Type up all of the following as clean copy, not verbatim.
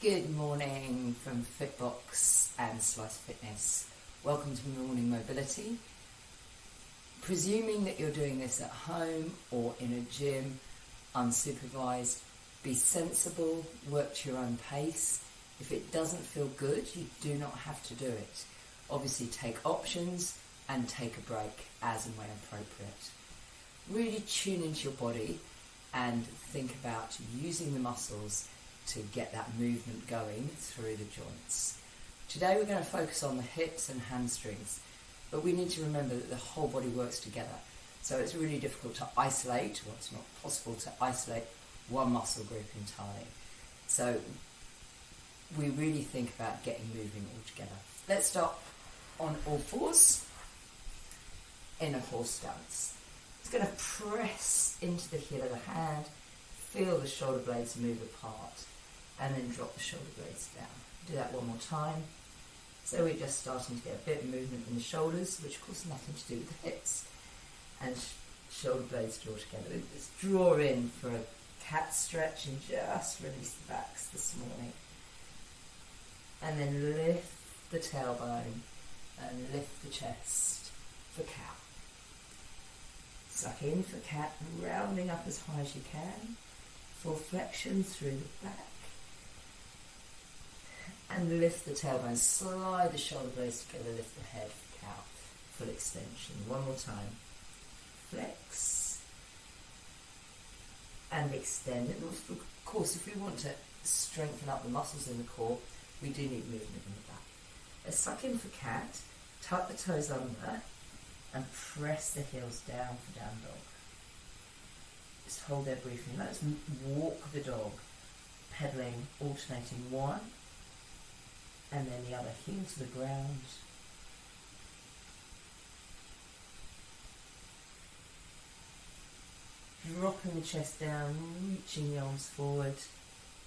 Good morning from Fitbox and Slice Fitness. Welcome to Morning Mobility. Presuming that you're doing this at home or in a gym, unsupervised, be sensible, work to your own pace. If it doesn't feel good, you do not have to do it. Obviously take options and take a break as and when appropriate. Really tune into your body and think about using the muscles to get that movement going through the joints. Today we're going to focus on the hips and hamstrings, but we need to remember that the whole body works together. So it's really difficult to isolate, or it's not possible to isolate one muscle group entirely. So we really think about getting moving all together. Let's start on all fours in a horse stance. It's going to press into the heel of the hand, feel the shoulder blades move apart, and then drop the shoulder blades down. Do that one more time. So we're just starting to get a bit of movement in the shoulders, which of course has nothing to do with the hips. And shoulder blades draw together. Just draw in for a cat stretch and just release the backs this morning. And then lift the tailbone and lift the chest for cow. Suck in for cat, rounding up as high as you can. Full flexion through the back. And lift the tailbone, slide the shoulder blades together, lift the head for cow. Full extension. One more time. Flex. And extend. And of course, if we want to strengthen up the muscles in the core, we do need movement in the back. Let's suck in for cat, tuck the toes under, and press the heels down for down dog. Just hold there briefly. Let's walk the dog, pedaling, alternating one, and then the other heel to the ground. Dropping the chest down, reaching the arms forward,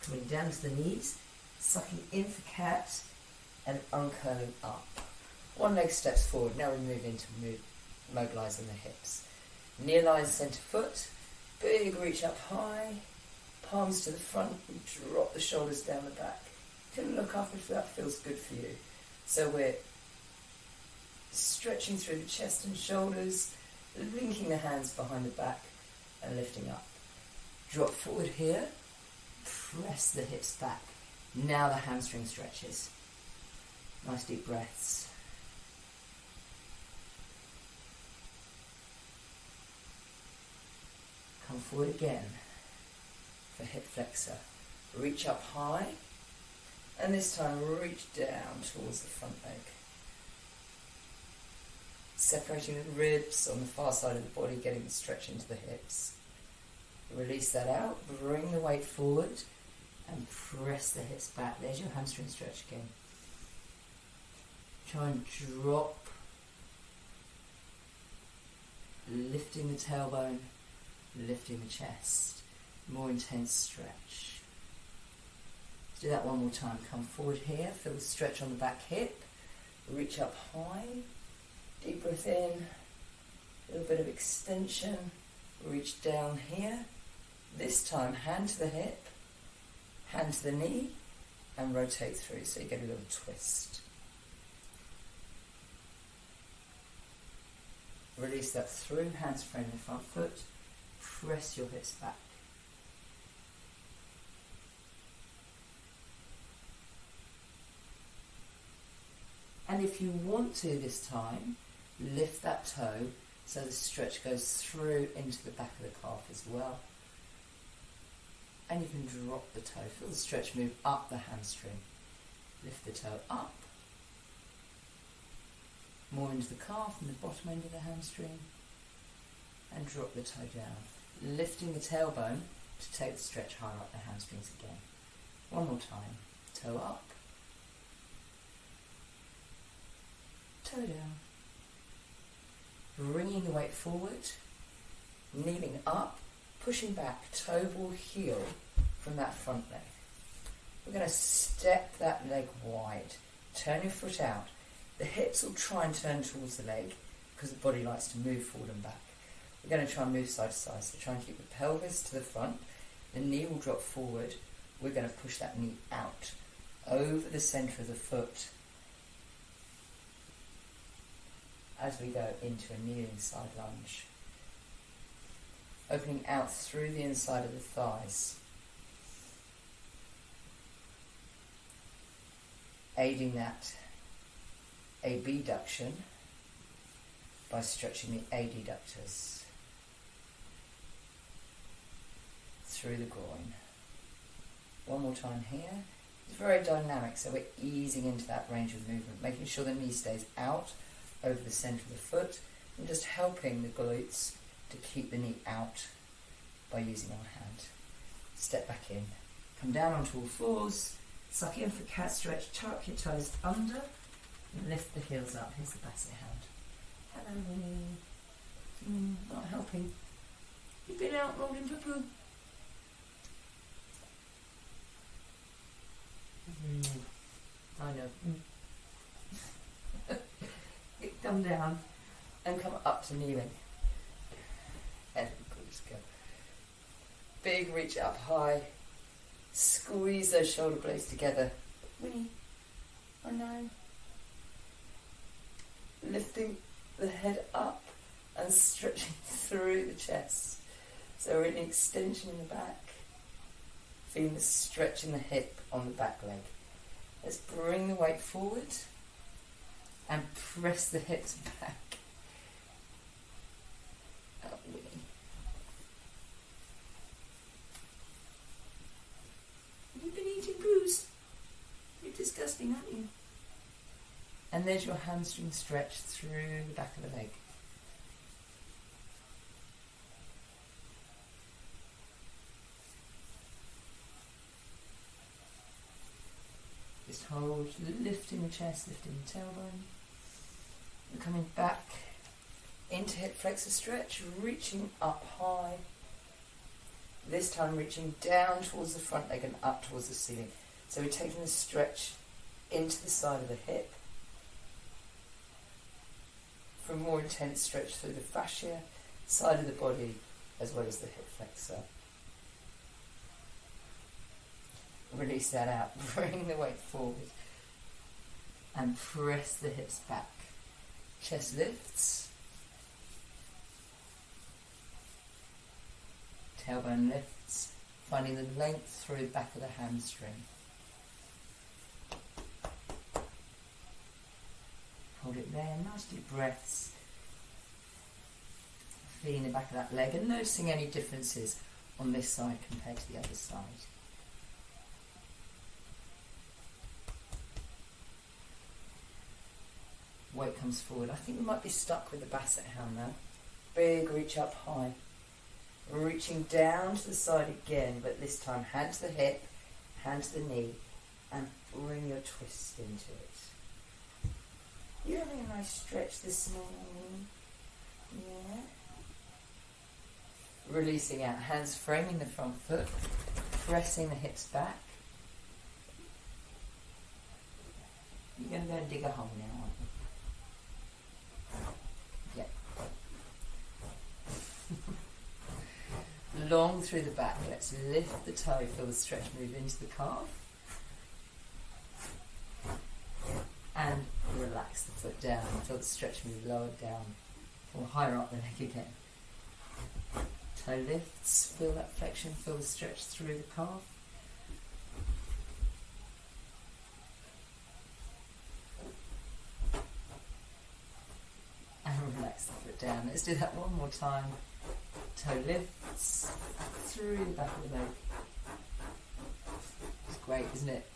coming down to the knees, sucking in for cat, and uncurling up. One leg steps forward. Now we move into mobilising the hips. Near line centre foot, big reach up high, palms to the front, and drop the shoulders down the back. You can look up if that feels good for you. So we're stretching through the chest and shoulders, linking the hands behind the back and lifting up. Drop forward here, press the hips back. Now the hamstring stretches. Nice deep breaths. Come forward again for hip flexor. Reach up high, and this time reach down towards the front leg. Separating the ribs on the far side of the body, getting the stretch into the hips. Release that out, bring the weight forward, and press the hips back. There's your hamstring stretch again. Try and drop, lifting the tailbone, lifting the chest. More intense stretch. Let's do that one more time. Come forward here, feel the stretch on the back hip. Reach up high, deep breath in, a little bit of extension. Reach down here. This time, hand to the hip, hand to the knee, and rotate through so you get a little twist. Release that through, hands frame the front foot, press your hips back. And if you want to this time, lift that toe so the stretch goes through into the back of the calf as well. And you can drop the toe, feel the stretch move up the hamstring. Lift the toe up, more into the calf and the bottom end of the hamstring, and drop the toe down. Lifting the tailbone to take the stretch higher up the hamstrings again. One more time. Toe up, toe down. Bringing the weight forward, kneeling up, pushing back, toe ball heel from that front leg. We're going to step that leg wide. Turn your foot out. The hips will try and turn towards the leg because the body likes to move forward and back. We're going to try and move side to side. So try and keep the pelvis to the front. The knee will drop forward. We're going to push that knee out. over the centre of the foot as we go into a kneeling side lunge. Opening out through the inside of the thighs. Aiding that abduction by stretching the adductors through the groin. One more time here. It's very dynamic, so we're easing into that range of movement, making sure the knee stays out over the centre of the foot and just helping the glutes to keep the knee out by using our hand. Step back in. Come down onto all fours. Suck in for cat stretch. Tuck your toes under and lift the heels up. Here's the basset hound. Hello, Winnie. Not helping. You've been out rolling for poo. I know. Come down and come up to kneeling. And just go. Big reach up high. Squeeze those shoulder blades together. Winnie, I know. Lifting the head up and stretching through the chest. So we're in extension in the back. Feeling the stretch in the hip on the back leg. Let's bring the weight forward and press the hips back. Up, Winnie. You've been eating booze. You're disgusting, aren't you? And there's your hamstring stretch through the back of the leg. Just hold, lifting the chest, lifting the tailbone. And coming back into hip flexor stretch, reaching up high. This time reaching down towards the front leg and up towards the ceiling. So we're taking the stretch into the side of the hip. For a more intense stretch through the fascia, side of the body, as well as the hip flexor. Release that out, bring the weight forward and press the hips back. Chest lifts. Tailbone lifts, finding the length through the back of the hamstring. Hold it there, nice deep breaths. Feeling the back of that leg and noticing any differences on this side compared to the other side. Weight comes forward. I think we might be stuck with the basset hound now. Big reach up high. Reaching down to the side again, but this time hand to the hip, hand to the knee, and bring your twist into it. You're having a nice stretch this morning. Yeah. Releasing out, hands framing the front foot, pressing the hips back. You're going to go and dig a hole now, aren't you? Long through the back. Let's lift the toe, feel the stretch move into the calf. And relax the foot down, feel the stretch move lower down or higher up the leg again. Toe lifts, feel that flexion, feel the stretch through the calf. And relax the foot down. Let's do that one more time. Toe lifts through the back of the leg. It's great, isn't it?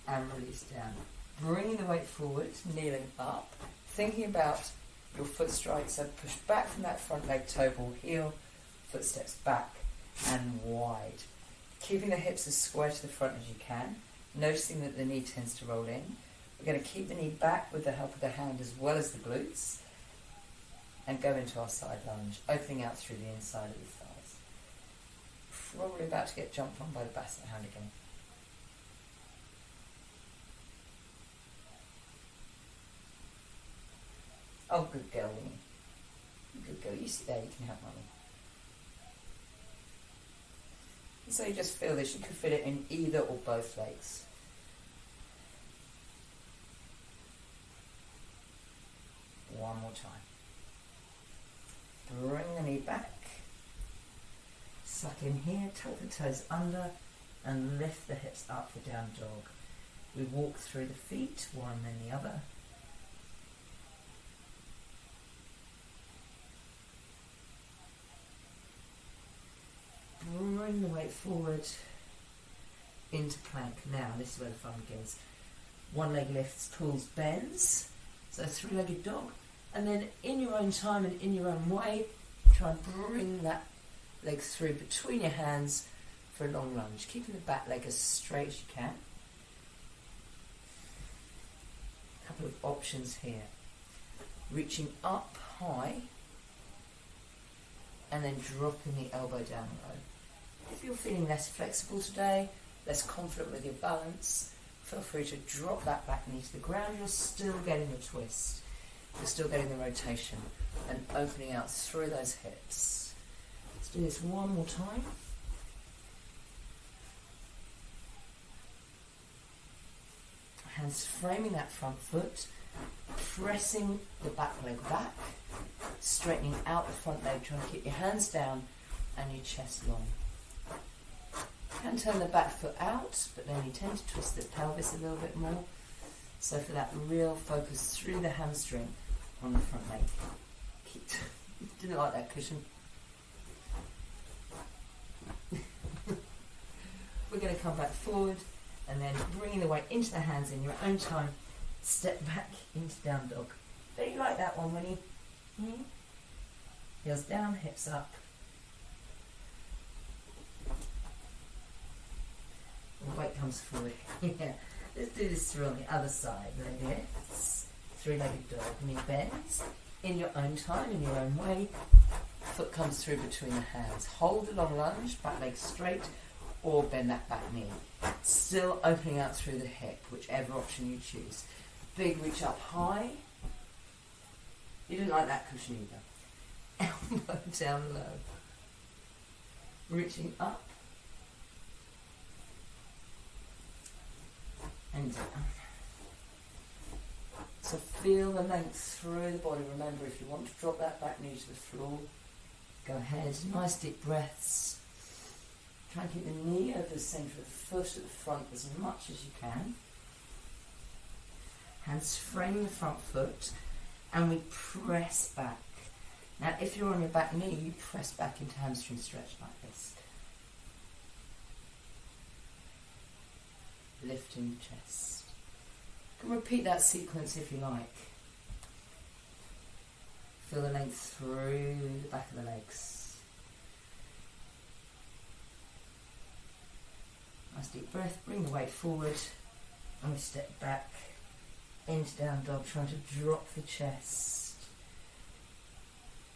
And release down. Bringing the weight forward, kneeling up. Thinking about your foot strike, so push back from that front leg, toe ball, heel, footsteps back and wide. Keeping the hips as square to the front as you can. Noticing that the knee tends to roll in. We're going to keep the knee back with the help of the hand as well as the glutes. And go into our side lunge, opening out through the inside of the thighs. Probably about to get jumped on by the basset hound again. Oh, good girl, Winnie. Good girl. You sit there, you can help Mummy. So you just feel this, you can fit it in either or both legs. One more time. Bring the knee back. Suck in here, tuck the toes under and lift the hips up for down dog. We walk through the feet, one then the other. Bring the weight forward into plank. Now, this is where the fun begins. One leg lifts, pulls, bends. So three-legged dog. And then in your own time and in your own way, try and bring that leg through between your hands for a long lunge. Keeping the back leg as straight as you can. A couple of options here. Reaching up high and then dropping the elbow down low. If you're feeling less flexible today, less confident with your balance, feel free to drop that back knee to the ground. You're still getting the twist. You're still getting the rotation and opening out through those hips. Let's do this one more time. Hands framing that front foot, pressing the back leg back, straightening out the front leg, trying to keep your hands down and your chest long. You can turn the back foot out, but then you tend to twist the pelvis a little bit more. So for that real focus through the hamstring on the front leg. Didn't like that cushion. We're going to come back forward and then bringing the weight into the hands in your own time. Step back into down dog. Don't you like that one, Winnie? Heels down, hips up. The weight comes forward. Yeah. Let's do this through on the other side. Leg lifts, three-legged dog. Knee bends in your own time, in your own way. Foot comes through between the hands. Hold a long lunge, back leg straight, or bend that back knee. Still opening out through the hip, whichever option you choose. Big reach up high. You didn't like that cushion either. Elbow down low. Reaching up. And down. So feel the length through the body. Remember, if you want to drop that back knee to the floor, go ahead. Nice deep breaths. Try and keep the knee over the centre of the foot at the front as much as you can. Hands frame the front foot and we press back. Now if you're on your back knee, you press back into hamstring stretch like this. Lifting the chest. You can repeat that sequence if you like. Feel the length through the back of the legs. Nice deep breath, bring the weight forward and we step back into down dog, trying to drop the chest.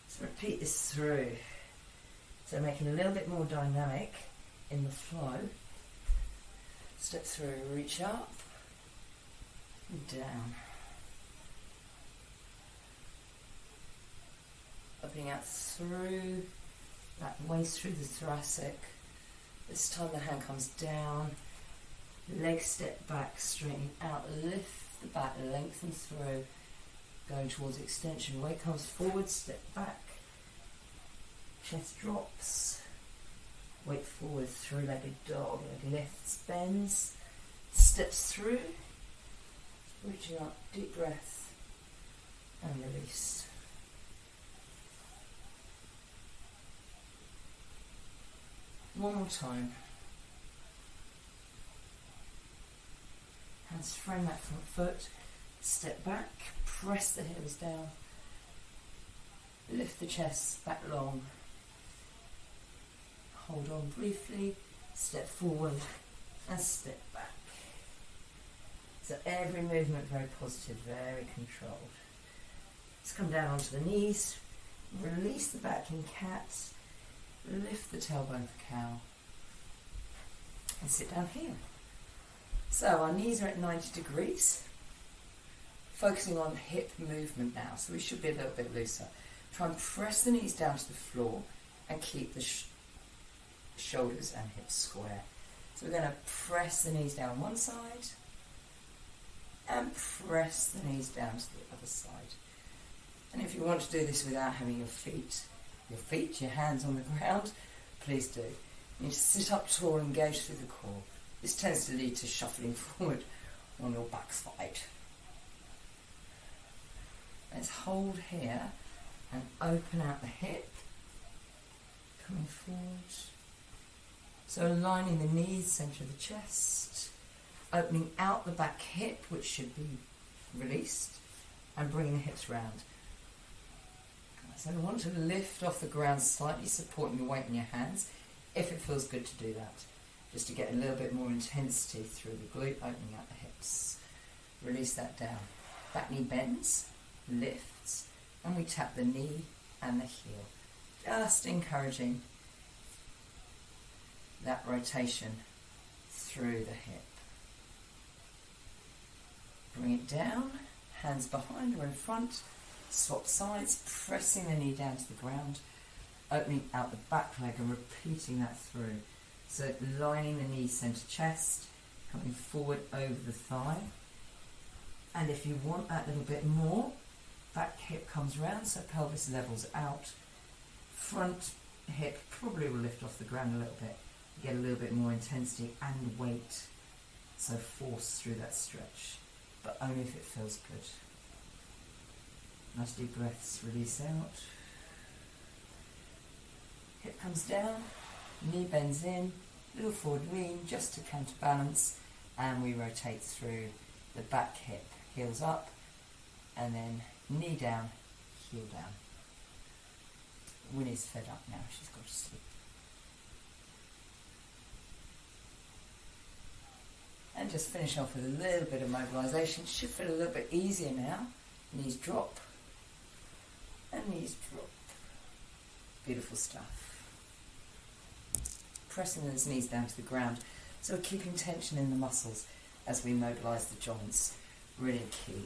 So repeat this through. So making a little bit more dynamic in the flow. Step through, reach up and down. Opening out through that waist, through the thoracic. This time the hand comes down, leg step back, straightening out, lift the back, lengthen through, going towards extension. Weight comes forward, step back, chest drops, weight forward, three-legged dog, leg lifts, bends, steps through, reaching up, deep breath, and release. One more time. Hands frame that front foot, step back, press the heels down, lift the chest back long, hold on briefly, step forward and step back. So every movement very positive, very controlled. Let's come down onto the knees, release the back in cat, lift the tailbone for cow and sit down here. So our knees are at 90 degrees, focusing on hip movement now, so we should be a little bit looser. Try and press the knees down to the floor and keep the shoulders and hips square. So we're going to press the knees down one side and press the knees down to the other side. And if you want to do this without having your hands on the ground, please do. You need to sit up tall and engage through the core. This tends to lead to shuffling forward on your backside. Let's hold here and open out the hip, coming forward. So aligning the knees, centre of the chest, opening out the back hip, which should be released, and bringing the hips round. So I want to lift off the ground slightly, supporting your weight in your hands, if it feels good to do that, just to get a little bit more intensity through the glute, opening out the hips. Release that down. Back knee bends, lifts, and we tap the knee and the heel, just encouraging that rotation through the hip. Bring it down, hands behind or in front, swap sides, pressing the knee down to the ground, opening out the back leg and repeating that through. So lining the knee, centre chest, coming forward over the thigh. And if you want that little bit more, back hip comes round, so pelvis levels out. Front hip probably will lift off the ground a little bit. Get a little bit more intensity and weight, so force through that stretch, but only if it feels good. Nice deep breaths, release out. Hip comes down, knee bends in, little forward lean just to counterbalance, and we rotate through the back hip, heels up, and then knee down, heel down. Winnie's fed up now, she's got to sleep. And just finish off with a little bit of mobilisation. Should feel a little bit easier now. Knees drop and knees drop. Beautiful stuff. Pressing those knees down to the ground. So we're keeping tension in the muscles as we mobilise the joints. Really key.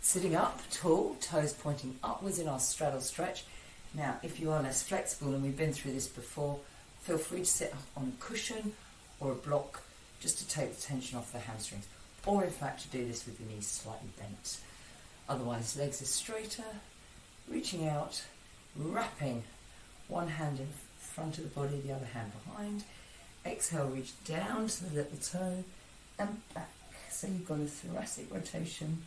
Sitting up tall, toes pointing upwards in our straddle stretch. Now, if you are less flexible, and we've been through this before, feel free to sit up on a cushion or a block just to take the tension off the hamstrings, or in fact to do this with the knees slightly bent. Otherwise, legs are straighter, reaching out, wrapping one hand in front of the body, the other hand behind. Exhale, reach down to the little toe and back. So you've got a thoracic rotation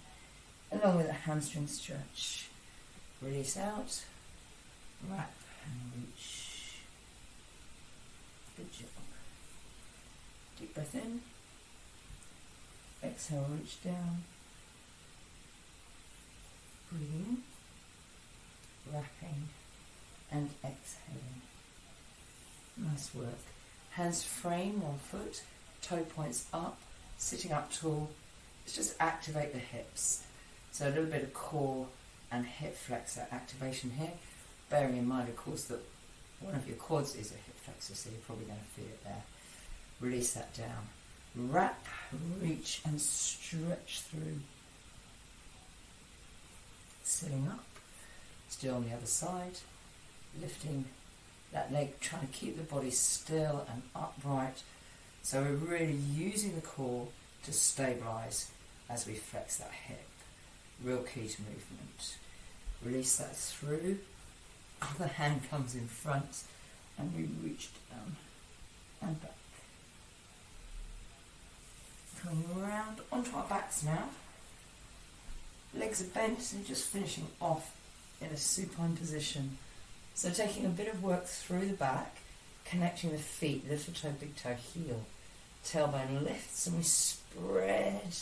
along with a hamstring stretch. Release out, wrap and reach. Good job. Deep breath in, exhale, reach down, breathing, wrapping and exhaling. Nice work. Hands frame one foot, toe points up, sitting up tall. Let's just activate the hips. So a little bit of core and hip flexor activation here, bearing in mind of course that one of your quads is a hip flexor, so you're probably going to feel it there. Release that down. Wrap, reach and stretch through. Sitting up. Still on the other side. Lifting that leg, trying to keep the body still and upright. So we're really using the core to stabilise as we flex that hip. Real key to movement. Release that through. Other hand comes in front and we reach down and back. Coming around onto our backs now. Legs are bent and just finishing off in a supine position. So taking a bit of work through the back, connecting the feet, little toe, big toe, heel. Tailbone lifts and we spread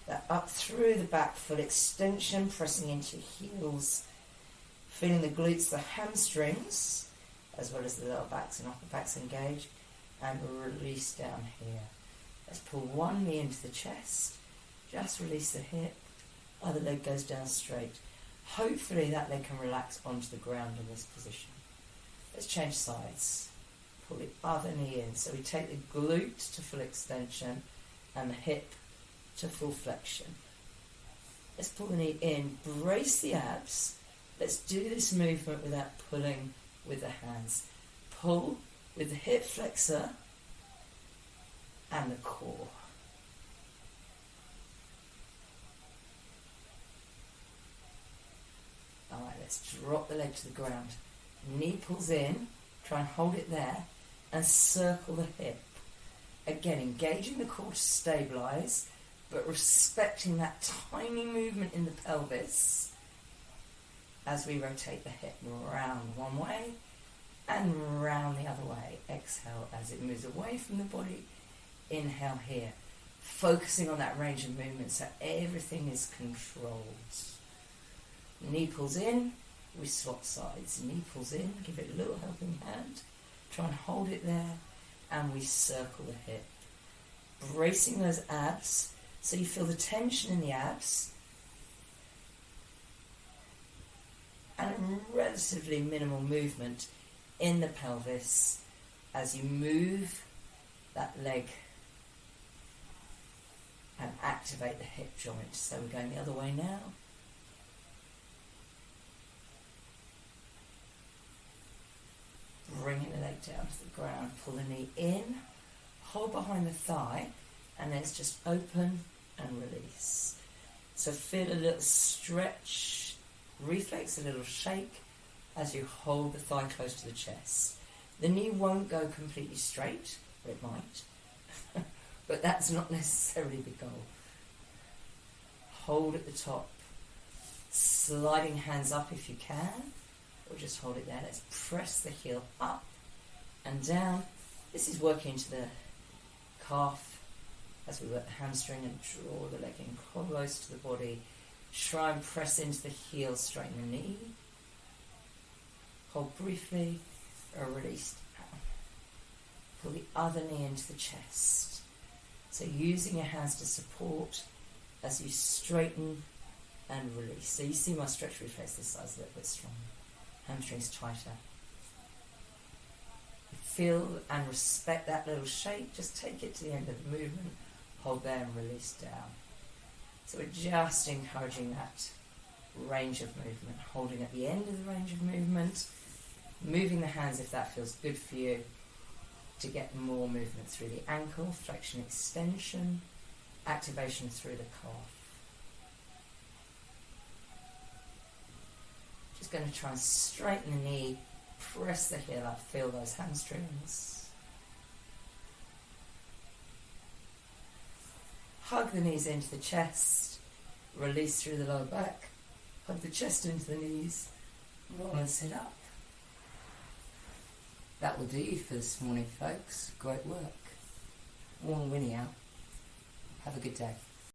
that up through the back, full extension, pressing into heels. Feeling the glutes, the hamstrings, as well as the lower backs and upper backs engage. And release down here. Let's pull one knee into the chest, just release the hip, other leg goes down straight. Hopefully that leg can relax onto the ground in this position. Let's change sides. Pull the other knee in. So we take the glute to full extension and the hip to full flexion. Let's pull the knee in, brace the abs. Let's do this movement without pulling with the hands. Pull with the hip flexor and the core. Alright, let's drop the leg to the ground. Knee pulls in, try and hold it there, and circle the hip. Again, engaging the core to stabilise, but respecting that tiny movement in the pelvis as we rotate the hip round one way and round the other way. Exhale as it moves away from the body. Inhale here. Focusing on that range of movement so everything is controlled. Knee pulls in, we swap sides. Knee pulls in, give it a little helping hand. Try and hold it there, and we circle the hip. Bracing those abs, so you feel the tension in the abs, and a relatively minimal movement in the pelvis as you move that leg and activate the hip joint. So we're going the other way now. Bringing the leg down to the ground, pull the knee in, hold behind the thigh, and then it's just open and release. So feel a little stretch, reflex, a little shake as you hold the thigh close to the chest. The knee won't go completely straight, or it might, but that's not necessarily the goal. Hold at the top, sliding hands up if you can, or just hold it there. Let's press the heel up and down. This is working into the calf as we work the hamstring and draw the leg in close to the body. Try and press into the heel, straighten the knee. Hold briefly, or release down. Pull the other knee into the chest. So using your hands to support as you straighten and release. So you see my stretch reflex this side's a little bit stronger. Hamstrings tighter. Feel and respect that little shake. Just take it to the end of the movement. Hold there and release down. So we're just encouraging that range of movement. Holding at the end of the range of movement. Moving the hands if that feels good for you to get more movement through the ankle. Flexion, extension. Activation through the calf. Just going to try and straighten the knee, press the heel up, feel those hamstrings. Hug the knees into the chest, release through the lower back, hug the chest into the knees, roll and sit up. That will do you for this morning, folks. Great work. Warm Winnie out. Have a good day.